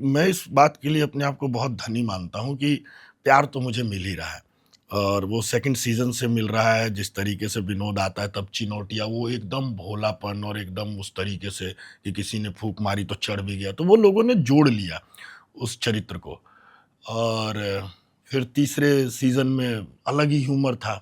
मैं इस बात के लिए अपने आप को बहुत धनी मानता हूँ कि प्यार तो मुझे मिल ही रहा है और वो सेकंड सीज़न से मिल रहा है। जिस तरीके से विनोद आता है तब चिनौटिया वो एकदम भोलापन और एकदम उस तरीके से कि किसी ने फूँक मारी तो चढ़ भी गया, तो वो लोगों ने जोड़ लिया उस चरित्र को। और फिर तीसरे सीज़न में अलग ही ह्यूमर था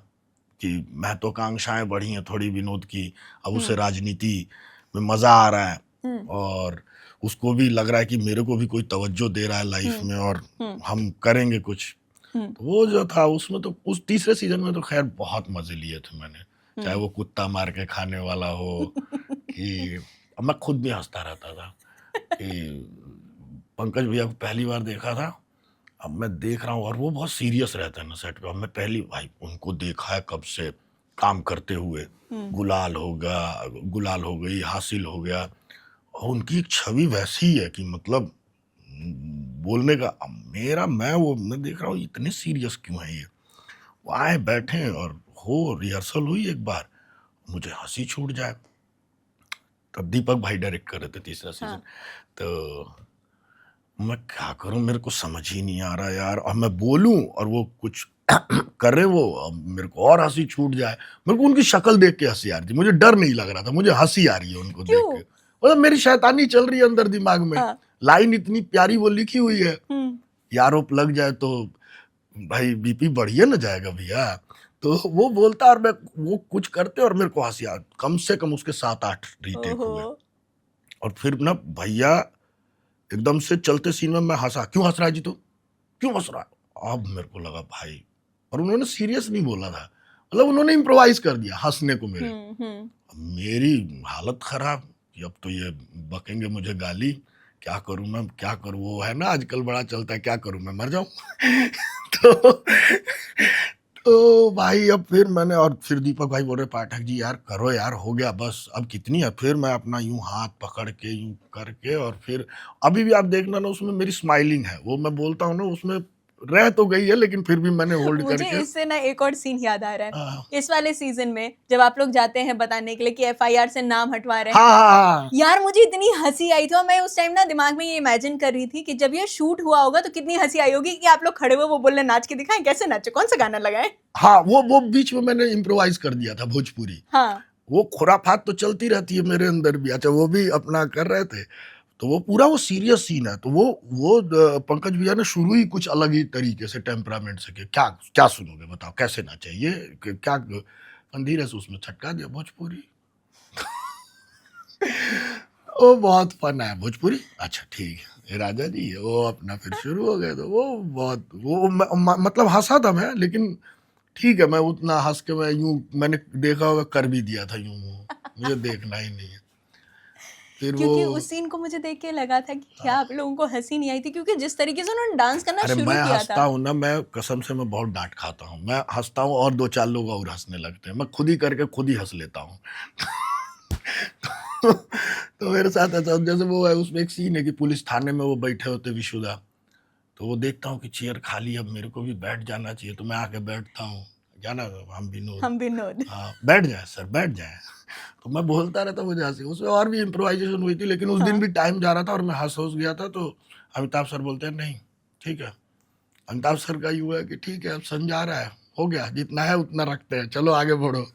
कि महत्वाकांक्षाएँ बढ़ी हैं थोड़ी विनोद की, अब उसे हुँ, राजनीति में मज़ा आ रहा है हुँ, और उसको भी लग रहा है कि मेरे को भी कोई तवज्जो दे रहा है लाइफ हुँ, में और हुँ, हम करेंगे कुछ। हुँ, तो वो जो था उसमें तो उस तीसरे सीज़न में तो ख़ैर बहुत मज़े लिए थे मैंने। चाहे हुँ। वो कुत्ता मार के खाने वाला हो कि अब मैं खुद भी हँसता रहता था कि पंकज भैया को पहली बार देखा था, अब मैं देख रहा हूँ और वो बहुत सीरियस रहते हैं ना सेट पे। अब मैं पहली भाई उनको देखा है कब से काम करते हुए, हुँ, गुलाल हो गई, हासिल हो गया और उनकी एक छवि वैसी ही है कि मतलब बोलने का अब मेरा मैं देख रहा हूँ इतने सीरियस क्यों है ये? वो आए बैठे और हो रिहर्सल हुई एक बार, मुझे हँसी छूट जाए। तब दीपक भाई डायरेक्ट कर रहे थे तीसरा सीज़न। हाँ। तो मैं क्या करूँ मेरे को समझ ही नहीं आ रहा यार, अब मैं बोलूँ और वो कुछ कर रहे वो अब मेरे को और हँसी छूट जाए। मेरे को उनकी शक्ल देख के हँसी आ रही थी, मुझे डर नहीं लग रहा था, मुझे हँसी आ रही है उनको देख के। क्यों? मतलब मेरी शैतानी चल रही है अंदर दिमाग में। हाँ। लाइन इतनी प्यारी वो लिखी हुई है, हुँ, यारों लग जाए तो भाई बीपी बढ़िए ना जाएगा भैया। तो वो बोलता और मैं वो कुछ करते और मेरे को हँसी आ कम से कम उसके 7-8 रीटेक ओहो! हुए और फिर ना भैया एकदम से चलते सीन में मैं हँसा, "क्यों हँस रहा है जी तू? क्यों हँस रहा है?" अब मेरे को लगा भाई और उन्होंने सीरियस नहीं बोला था। मतलब उन्होंने इम्प्रोवाइज़ कर दिया हँसने को मेरे। हुँ, हुँ। अब मेरी हालत ख़राब कि अब तो ये बकेंगे मुझे गाली, क्या करूँ मैं? क्या करूँ? वो है ना आजकल बड़ा चलता है, क्या करूँ मैं मर जाऊँ? तो तो भाई अब फिर मैंने और फिर दीपक भाई बोल रहे पाठक जी यार करो यार हो गया बस अब कितनी है फिर मैं अपना यूं हाथ पकड़ के यूं करके और फिर अभी भी आप देखना ना उसमें मेरी स्माइलिंग है वो मैं बोलता हूँ ना उसमें रह तो गई है लेकिन फिर भी मैंने होल्ड मुझे करके इससे ना एक और सीन याद आ रहा है। हाँ इस वाले सीज़न में जब आप लोग जाते हैं बताने के लिए कि एफआईआर से नाम हटवा रहे हाँ हैं। हाँ यार मुझे इतनी हँसी आई थी और मैं उस टाइम ना दिमाग में ये इमेजिन कर रही थी कि जब ये शूट हुआ होगा तो कितनी हँसी आई होगी कि आप लोग खड़े हुए वो बोल रहे नाच के दिखाएँ, कैसे नाचे? कौन-सा गाना लगाएँ? हाँ हाँ, वो बीच में मैंने इम्प्रोवाइज कर दिया था भोजपुरी हाँ। वो खुराफात तो चलती रहती है मेरे अंदर भी अच्छा वो भी अपना कर रहे थे तो वो पूरा वो सीरियस सीन है तो पंकज भैया ने शुरू ही कुछ अलग ही तरीके से टेम्परामेंट से कि क्या क्या सुनोगे बताओ कैसे ना चाहिए क्या धीरे से उसमें छटका दिया भोजपुरी वो बहुत फन है भोजपुरी अच्छा ठीक है ये राजा जी है वो अपना फिर शुरू हो गए तो वो बहुत मतलब हंसा था मैं लेकिन ठीक है मैं उतना हंस के मैं यूं मैंने देखा होगा कर भी दिया था यूं मुझे देखना ही नहीं है फिर वो क्योंकि उस सीन को मुझे देख के लगा था कि क्या आप लोगों को हँसी नहीं आई थी? क्योंकि जिस तरीके से उन्होंने डांस करना अरे शुरू मैं किया हँसता था। हूँ ना, मैं कसम से मैं बहुत डाँट खाता हूँ। मैं हँसता हूँ और 2-4 लोग और हँसने लगते हैं। मैं खुद ही करके खुद ही हँस लेता हूँ। तो मेरे साथ ऐसा जैसे वो है उसमें एक सीन है कि पुलिस थाने में वो बैठे होते विशुदा, तो वो देखता हूँ कि चेयर खाली है, अब मेरे को भी बैठ जाना चाहिए, तो मैं आके बैठता हूँ। क्या नाम है? हम विनोद। हम विनोद। हाँ, बैठ जाएँ सर, बैठ जाएँ। तो मैं बोलता रहता मुझे हँसी उसमें और भी इम्प्रोवाइज़ेशन हुई थी, लेकिन उस दिन हाँ। भी टाइम जा रहा था और मैं हँस-वँस गया था, तो अमिताभ सर बोलते हैं, "नहीं, ठीक है।" अमिताभ सर का ये हुआ है कि ठीक है अब समझा रहा है, हो गया जितना है उतना रखते हैं, चलो आगे बढ़ो।